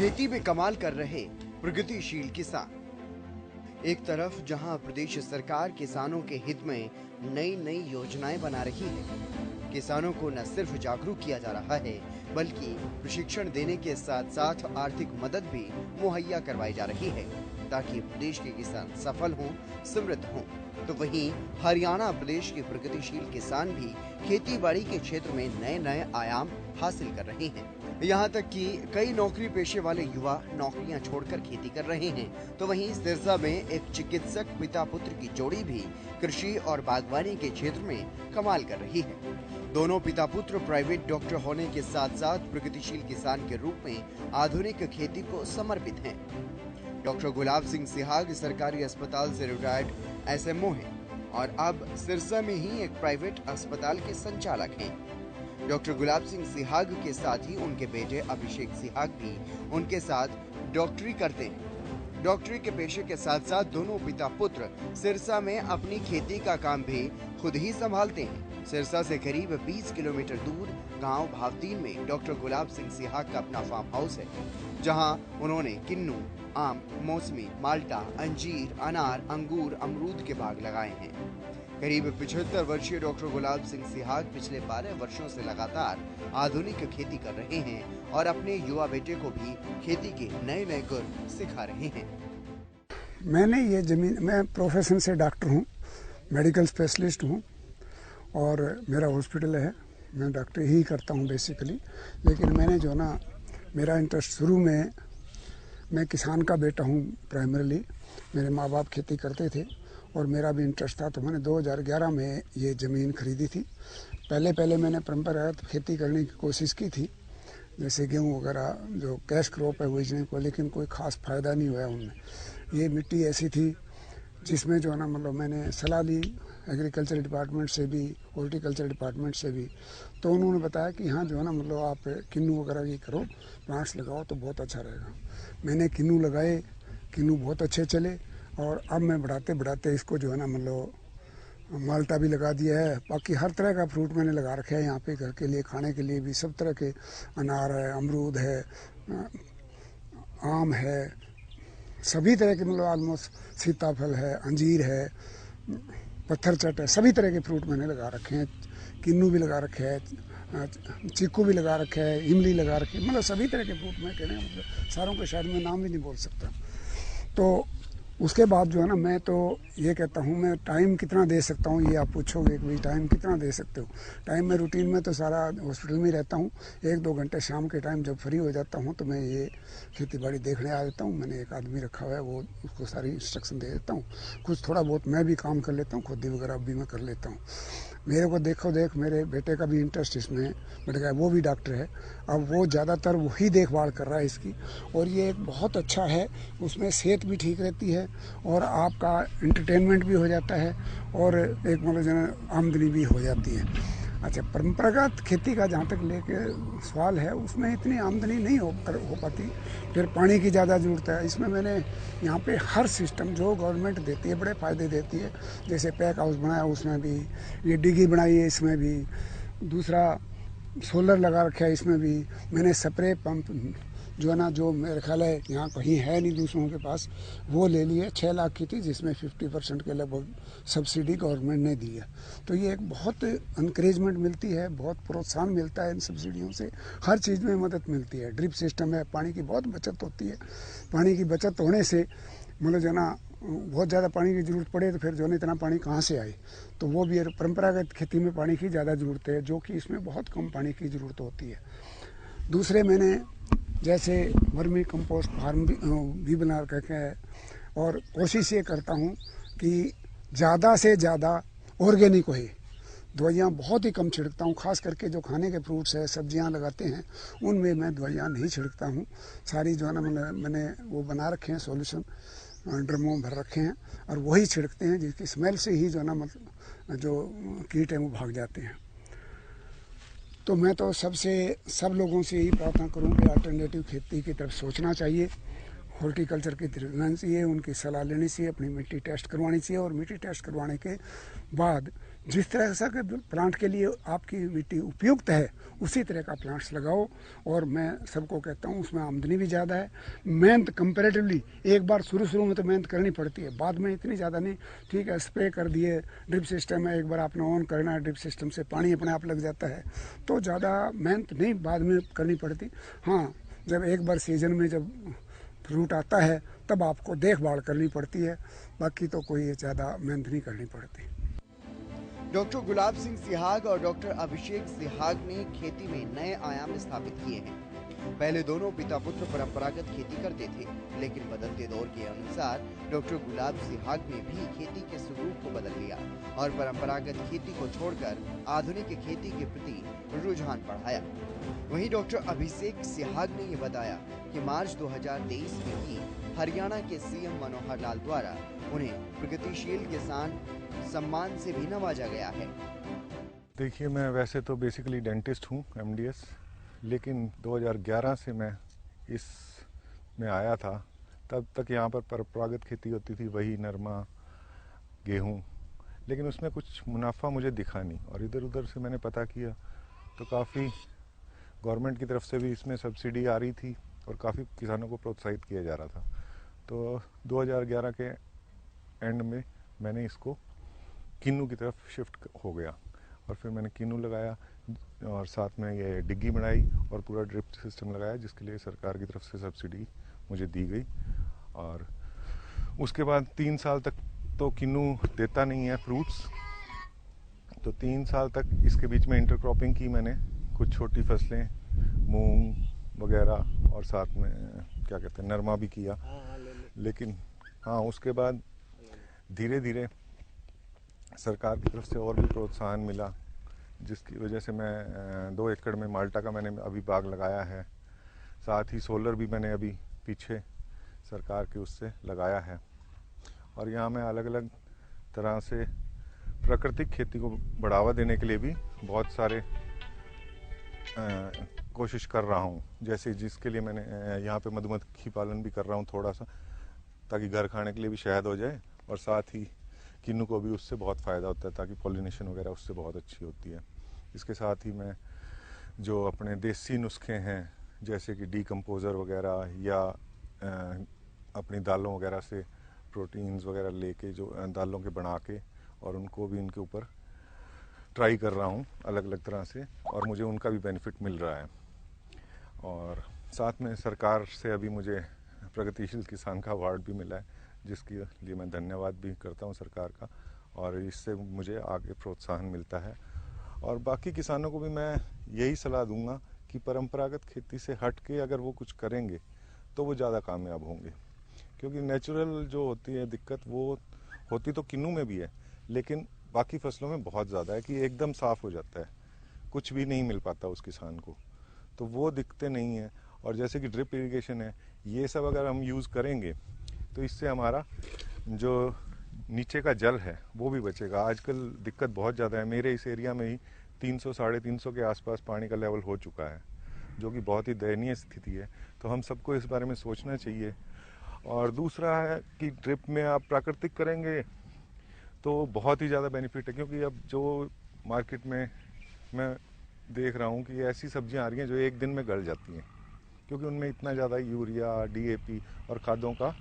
खेती में कमाल कर रहे प्रगतिशील किसान। एक तरफ जहां प्रदेश सरकार किसानों के हित में नई नई योजनाएं बना रही है, किसानों को न सिर्फ जागरूक किया जा रहा है बल्कि प्रशिक्षण देने के साथ साथ आर्थिक मदद भी मुहैया करवाई जा रही है ताकि प्रदेश के किसान सफल हों, समृद्ध हों। तो वहीं हरियाणा प्रदेश के प्रगतिशील किसान भी खेती-बाड़ी के क्षेत्र में नए नए आयाम हासिल कर रहे हैं। यहाँ तक कि कई नौकरी पेशे वाले युवा नौकरियां छोड़कर खेती कर रहे हैं। तो वहीं सिरसा में एक चिकित्सक पिता पुत्र की जोड़ी भी कृषि और बागवानी के क्षेत्र में कमाल कर रही है। दोनों पिता पुत्र प्राइवेट डॉक्टर होने के साथ साथ प्रगतिशील किसान के रूप में आधुनिक खेती को समर्पित हैं। डॉक्टर गुलाब सिंह सिहाग सरकारी अस्पताल से रिटायर्ड एसएमओ हैं और अब सिरसा में ही एक प्राइवेट अस्पताल के संचालक हैं। डॉक्टर गुलाब सिंह सिहाग के साथ ही उनके बेटे अभिषेक सिहाग भी उनके साथ डॉक्टरी करते हैं। डॉक्टरी के पेशे के साथ साथ दोनों पिता पुत्र सिरसा में अपनी खेती का काम भी खुद ही संभालते हैं। सिरसा से करीब 20 किलोमीटर दूर गांव भावतीन में डॉक्टर गुलाब सिंह सिहाग का अपना फार्म हाउस है, जहां उन्होंने किन्नू, आम, मौसमी, माल्टा, अंजीर, अनार, अंगूर, अमरूद के बाग लगाए हैं। करीब 75 वर्षीय डॉक्टर गुलाब सिंह सिहाग पिछले 12 वर्षों से लगातार आधुनिक खेती कर रहे हैं और अपने युवा बेटे को भी खेती के नए नए गुण सिखा रहे हैं। मैंने ये जमीन, मैं प्रोफेशन से डॉक्टर हूँ, मेडिकल स्पेशलिस्ट हूँ और मेरा हॉस्पिटल है। मैं डॉक्टर ही करता हूँ बेसिकली, लेकिन मैंने जो ना मेरा इंटरेस्ट शुरू में, मैं किसान का बेटा हूँ प्राइमरीली। मेरे माँ बाप खेती करते थे और मेरा भी इंटरेस्ट था, तो मैंने 2011 में ये ज़मीन खरीदी थी। पहले मैंने परंपरागत खेती करने की कोशिश की थी, जैसे गेहूँ वगैरह जो कैश क्रॉप है बेचने को, लेकिन कोई ख़ास फ़ायदा नहीं हुआ उनमें। ये मिट्टी ऐसी थी जिसमें जो है ना मतलब मैंने सलाह ली एग्रीकल्चर डिपार्टमेंट से भी, हॉर्टिकल्चर डिपार्टमेंट से भी, तो उन्होंने बताया कि हाँ जो है ना मतलब आप किन्नू वगैरह की करो, प्लांट्स लगाओ तो बहुत अच्छा रहेगा। मैंने किन्नू लगाए, किन्नू बहुत अच्छे चले और अब मैं बढ़ाते बढ़ाते इसको जो है ना मतलब माल्टा भी लगा दिया है। बाकी हर तरह का फ्रूट मैंने लगा रखा है यहाँ पे, घर के लिए, खाने के लिए भी, सब तरह के अनार है, अमरूद है, आम है, सभी तरह के मतलब ऑलमोस्ट, सीताफल है, अंजीर है, पत्थर चट है, सभी तरह के फ्रूट मैंने लगा रखे हैं। किन्नू भी लगा रखे है, चीकू भी लगा रखे है, इमली लगा रखे है, मतलब सभी तरह के फ्रूट मैं कहने मतलब सारों के शायद मैं नाम भी नहीं बोल सकता। तो उसके बाद जो है ना मैं तो ये कहता हूँ, मैं टाइम कितना दे सकता हूँ, ये आप पूछोगे कि भाई टाइम कितना दे सकते हो। टाइम में रूटीन में तो सारा हॉस्पिटल में ही रहता हूँ। 1-2 घंटे शाम के टाइम जब फ्री हो जाता हूँ तो मैं ये खेती बाड़ी देखने आ जाता हूँ। मैंने एक आदमी रखा हुआ है, वो उसको सारी इंस्ट्रक्शन दे देता हूँ। कुछ थोड़ा बहुत मैं भी काम कर लेता हूँ, खुदी वगैरह भी मैं कर लेता हूँ। मेरे को देख मेरे बेटे का भी इंटरेस्ट इसमें बढ़ गया, वो भी डॉक्टर है। अब वो ज़्यादातर वही देखभाल कर रहा है इसकी, और ये एक बहुत अच्छा है। उसमें सेहत भी ठीक रहती है और आपका एंटरटेनमेंट भी हो जाता है और एक मतलब जो आमदनी भी हो जाती है। अच्छा, परंपरागत खेती का जहाँ तक लेके सवाल है, उसमें इतनी आमदनी नहीं हो पाती। फिर पानी की ज़्यादा ज़रूरत है। इसमें मैंने यहाँ पे हर सिस्टम जो गवर्नमेंट देती है बड़े फ़ायदे देती है। जैसे पैक हाउस बनाया उसमें भी, ये डिगी बनाई है इसमें भी, दूसरा सोलर लगा रखा है इसमें भी। मैंने स्प्रे पंप जो है ना, जो मेरे ख्याल है यहाँ कहीं है नहीं दूसरों के पास, वो ले लिए। 6 लाख की थी, जिसमें 50% के लगभग सब्सिडी गवर्नमेंट ने दी है। तो ये एक बहुत इनकरेजमेंट मिलती है, बहुत प्रोत्साहन मिलता है इन सब्सिडियों से। हर चीज़ में मदद मिलती है। ड्रिप सिस्टम है, पानी की बहुत बचत होती है। पानी की बचत होने से मतलब जो ना बहुत ज़्यादा पानी की ज़रूरत पड़े तो फिर जो है इतना पानी कहाँ से आए, तो वो भी परंपरागत खेती में पानी की ज़्यादा ज़रूरत है, जो कि इसमें बहुत कम पानी की ज़रूरत होती है। दूसरे मैंने जैसे वर्मी कंपोस्ट फार्म भी बना रखा है और कोशिश ये करता हूँ कि ज़्यादा से ज़्यादा ऑर्गेनिक हो। दवाइयाँ बहुत ही कम छिड़कता हूँ, खास करके जो खाने के फ्रूट्स है, सब्जियाँ लगाते हैं, उनमें मैं दवाइयाँ नहीं छिड़कता हूँ। सारी जो है ना मैंने वो बना रखे हैं, सॉल्यूशन ड्रमों भर रखे हैं और वही छिड़कते हैं, जिसकी स्मेल से ही जो है ना मतलब जो कीट हैं वो भाग जाते हैं। तो मैं तो सब लोगों से यही प्रार्थना करूं कि अल्टरनेटिव खेती की तरफ सोचना चाहिए, हॉर्टिकल्चर की तरफ जाना चाहिए, उनकी सलाह लेनी चाहिए, अपनी मिट्टी टेस्ट करवानी चाहिए और मिट्टी टेस्ट करवाने के बाद जिस तरह से प्लांट के लिए आपकी मिट्टी उपयुक्त है उसी तरह का प्लांट्स लगाओ। और मैं सबको कहता हूँ उसमें आमदनी भी ज़्यादा है। मेहनत कंपेरेटिवली एक बार शुरू में तो मेहनत करनी पड़ती है, बाद में इतनी ज़्यादा नहीं। ठीक है, स्प्रे कर दिए, ड्रिप सिस्टम है, एक बार आपने ऑन करना है ड्रिप सिस्टम से पानी अपने आप लग जाता है, तो ज़्यादा मेहनत नहीं बाद में करनी पड़ती। हाँ, जब एक बार सीजन में जब फ्रूट आता है तब आपको देखभाल करनी पड़ती है, बाकी तो कोई ज़्यादा मेहनत नहीं करनी पड़ती। डॉक्टर गुलाब सिंह सिहाग और डॉक्टर अभिषेक सिहाग ने खेती में नए आयाम स्थापित किए हैं। पहले दोनों पिता पुत्र परंपरागत खेती करते थे, लेकिन बदलते दौर के अनुसार डॉक्टर गुलाब सिहाग ने भी खेती के स्वरूप को बदल लिया और परंपरागत खेती को छोड़कर आधुनिक खेती के प्रति रुझान बढ़ाया। वहीं डॉक्टर अभिषेक सिहाग ने ये बताया कि मार्च 2023 में ही हरियाणा के सीएम मनोहर लाल द्वारा उन्हें प्रगतिशील किसान सम्मान से भी नवाजा गया है। देखिए, मैं वैसे तो बेसिकली डेंटिस्ट हूँ, एमडीएस, लेकिन 2011 से मैं इस में आया था। तब तक यहाँ पर परंपरागत खेती होती थी, वही नरमा, गेहूँ, लेकिन उसमें कुछ मुनाफा मुझे दिखा नहीं। और इधर उधर से मैंने पता किया तो काफ़ी गवर्नमेंट की तरफ से भी इसमें सब्सिडी आ रही थी और काफ़ी किसानों को प्रोत्साहित किया जा रहा था। तो 2011 के एंड में मैंने इसको किन्नू की तरफ शिफ्ट हो गया और फिर मैंने किन्नू लगाया और साथ में ये डिग्गी बनाई और पूरा ड्रिप सिस्टम लगाया, जिसके लिए सरकार की तरफ से सब्सिडी मुझे दी गई। और उसके बाद 3 साल तक तो किन्नू देता नहीं है फ्रूट्स, तो 3 साल तक इसके बीच में इंटरक्रॉपिंग की मैंने, कुछ छोटी फसलें, मूंग वगैरह, और साथ में क्या कहते हैं नरमा भी किया। लेकिन हाँ, उसके बाद धीरे धीरे सरकार की तरफ से और भी प्रोत्साहन मिला, जिसकी वजह से मैं 2 एकड़ में माल्टा का मैंने अभी बाग लगाया है। साथ ही सोलर भी मैंने अभी पीछे सरकार के उससे लगाया है। और यहाँ मैं अलग अलग तरह से प्राकृतिक खेती को बढ़ावा देने के लिए भी बहुत सारे कोशिश कर रहा हूँ। जैसे जिसके लिए मैंने यहाँ पे मधुमक्खी पालन भी कर रहा हूँ थोड़ा सा, ताकि घर खाने के लिए भी शहद हो जाए, और साथ ही किन्नू को भी उससे बहुत फ़ायदा होता है, ताकि पॉलिनेशन वगैरह उससे बहुत अच्छी होती है। इसके साथ ही मैं जो अपने देसी नुस्खे हैं, जैसे कि डीकम्पोज़र वगैरह या अपनी दालों वगैरह से प्रोटीन्स वगैरह लेके जो दालों के बना के, और उनको भी इनके ऊपर ट्राई कर रहा हूँ अलग अलग तरह से, और मुझे उनका भी बेनिफिट मिल रहा है। और साथ में सरकार से अभी मुझे प्रगतिशील किसान का अवार्ड भी मिला है, जिसके लिए मैं धन्यवाद भी करता हूँ सरकार का, और इससे मुझे आगे प्रोत्साहन मिलता है। और बाकी किसानों को भी मैं यही सलाह दूंगा कि परंपरागत खेती से हट के अगर वो कुछ करेंगे तो वो ज़्यादा कामयाब होंगे, क्योंकि नेचुरल जो होती है दिक्कत, वो होती तो किन्नू में भी है, लेकिन बाकी फसलों में बहुत ज़्यादा है कि एकदम साफ़ हो जाता है, कुछ भी नहीं मिल पाता उस किसान को, तो वो दिक्कतें नहीं है। और जैसे कि ड्रिप इरिगेशन है, ये सब अगर हम यूज़ करेंगे तो इससे हमारा जो नीचे का जल है वो भी बचेगा। आजकल दिक्कत बहुत ज़्यादा है, मेरे इस एरिया में ही 300-350 के आसपास पानी का लेवल हो चुका है, जो कि बहुत ही दयनीय स्थिति है। तो हम सबको इस बारे में सोचना चाहिए। और दूसरा है कि ड्रिप में आप प्राकृतिक करेंगे तो बहुत ही ज़्यादा बेनिफिट है, क्योंकि अब जो मार्केट में मैं देख रहा हूँ कि ऐसी सब्जियाँ आ रही हैं जो एक दिन में गल जाती हैं, क्योंकि उनमें इतना ज़्यादा यूरिया, डीएपी और खादों का,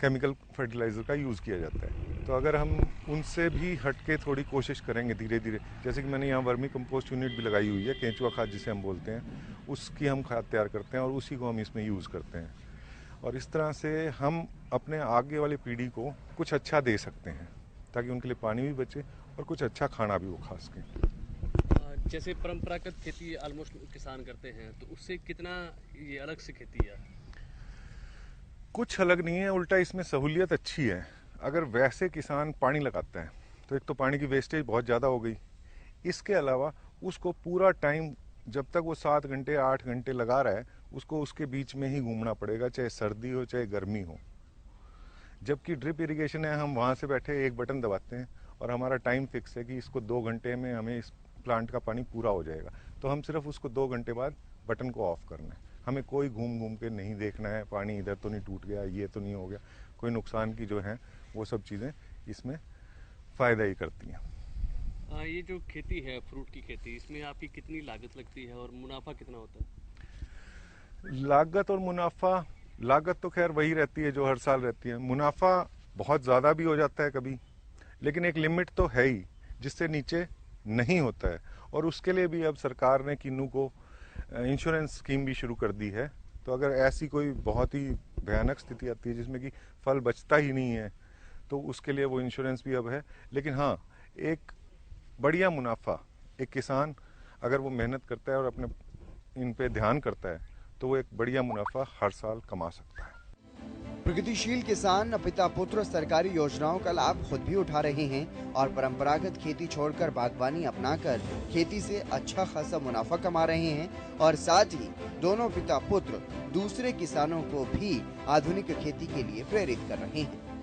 केमिकल फर्टिलाइज़र का यूज़ किया जाता है। तो अगर हम उनसे भी हट के थोड़ी कोशिश करेंगे धीरे धीरे, जैसे कि मैंने यहाँ वर्मी कंपोस्ट यूनिट भी लगाई हुई है, केंचुआ खाद जिसे हम बोलते हैं, उसकी हम खाद तैयार करते हैं और उसी को हम इसमें यूज़ करते हैं। और इस तरह से हम अपने आगे वाली पीढ़ी को कुछ अच्छा दे सकते हैं, ताकि उनके लिए पानी भी बचे और कुछ अच्छा खाना भी वो खा सकें। जैसे परंपरागत खेती ऑलमोस्ट किसान करते हैं, तो उससे कितना ये अलग से खेती है? कुछ अलग नहीं है, उल्टा इसमें सहूलियत अच्छी है। अगर वैसे किसान पानी लगाता है तो एक तो पानी की वेस्टेज बहुत ज़्यादा हो गई, इसके अलावा उसको पूरा टाइम, जब तक वो 7 घंटे 8 घंटे लगा रहा है, उसको उसके बीच में ही घूमना पड़ेगा, चाहे सर्दी हो चाहे गर्मी हो। जबकि ड्रिप इरिगेशन है, हम वहाँ से बैठे एक बटन दबाते हैं और हमारा टाइम फिक्स है कि इसको 2 घंटे में हमें इस प्लांट का पानी पूरा हो जाएगा। तो हम सिर्फ उसको 2 घंटे बाद बटन को ऑफ करना है, हमें कोई घूम घूम के नहीं देखना है, पानी इधर तो नहीं टूट गया, ये तो नहीं हो गया, कोई नुकसान की जो है वो सब चीज़ें इसमें फ़ायदा ही करती हैं। ये जो खेती है फ्रूट की खेती, इसमें आपकी कितनी लागत लगती है और मुनाफा कितना होता है? लागत और मुनाफा, लागत तो खैर वही रहती है जो हर साल रहती है। मुनाफा बहुत ज़्यादा भी हो जाता है कभी, लेकिन एक लिमिट तो है ही जिससे नीचे नहीं होता है। और उसके लिए भी अब सरकार ने किन्नू को इंश्योरेंस स्कीम भी शुरू कर दी है। तो अगर ऐसी कोई बहुत ही भयानक स्थिति आती है जिसमें कि फल बचता ही नहीं है, तो उसके लिए वो इंश्योरेंस भी अब है। लेकिन हाँ, एक बढ़िया मुनाफा, एक किसान अगर वो मेहनत करता है और अपने इन पे ध्यान करता है तो वो एक बढ़िया मुनाफा हर साल कमा सकता है। प्रगतिशील किसान पिता पुत्र सरकारी योजनाओं का लाभ खुद भी उठा रहे हैं और परंपरागत खेती छोड़कर बागवानी अपनाकर खेती से अच्छा खासा मुनाफा कमा रहे हैं और साथ ही दोनों पिता पुत्र दूसरे किसानों को भी आधुनिक खेती के लिए प्रेरित कर रहे हैं।